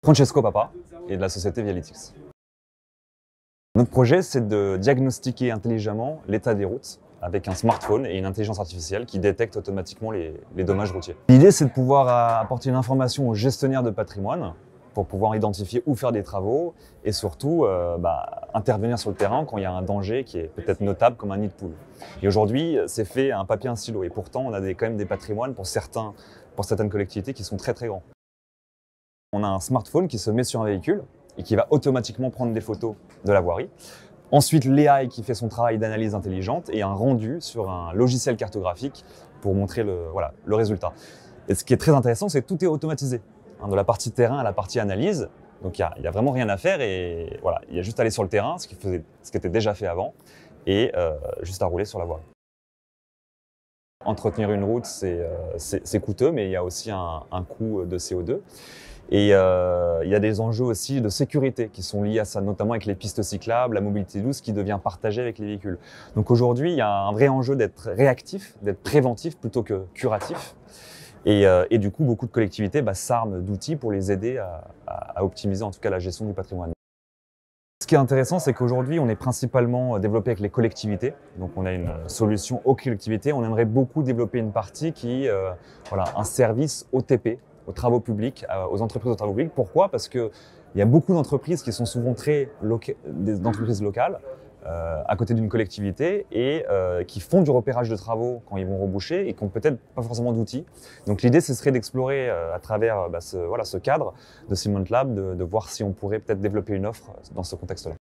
Francesco Papa et de la société Vialytics. Notre projet, c'est de diagnostiquer intelligemment l'état des routes avec un smartphone et une intelligence artificielle qui détecte automatiquement les dommages routiers. L'idée, c'est de pouvoir apporter une information aux gestionnaires de patrimoine pour pouvoir identifier où faire des travaux et surtout intervenir sur le terrain quand il y a un danger qui est peut-être notable comme un nid de poule. Et aujourd'hui, c'est fait à un papier, un stylo. Et pourtant, on a quand même des patrimoines pour certaines collectivités qui sont très très grands. On a un smartphone qui se met sur un véhicule et qui va automatiquement prendre des photos de la voirie. Ensuite, l'AI qui fait son travail d'analyse intelligente et un rendu sur un logiciel cartographique pour montrer le résultat. Et ce qui est très intéressant, c'est que tout est automatisé, de la partie terrain à la partie analyse. Donc il n'y a vraiment rien à faire et voilà, il y a juste à aller sur le terrain, ce qui était déjà fait avant, et juste à rouler sur la voie. Entretenir une route, c'est coûteux, mais il y a aussi un coût de CO2. Et il y a des enjeux aussi de sécurité qui sont liés à ça, notamment avec les pistes cyclables, la mobilité douce qui devient partagée avec les véhicules. Donc aujourd'hui, il y a un vrai enjeu d'être réactif, d'être préventif plutôt que curatif. Et du coup, beaucoup de collectivités s'arment d'outils pour les aider à optimiser en tout cas la gestion du patrimoine. Ce qui est intéressant, c'est qu'aujourd'hui, on est principalement développé avec les collectivités. Donc on a une solution aux collectivités. On aimerait beaucoup développer une partie qui un service OTP, aux travaux publics, aux entreprises de travaux publics. Pourquoi? Parce qu'il y a beaucoup d'entreprises qui sont souvent des entreprises locales, à côté d'une collectivité et qui font du repérage de travaux quand ils vont reboucher et qui n'ont peut-être pas forcément d'outils. Donc l'idée, ce serait d'explorer à travers ce cadre de Cement Lab, de voir si on pourrait peut-être développer une offre dans ce contexte-là.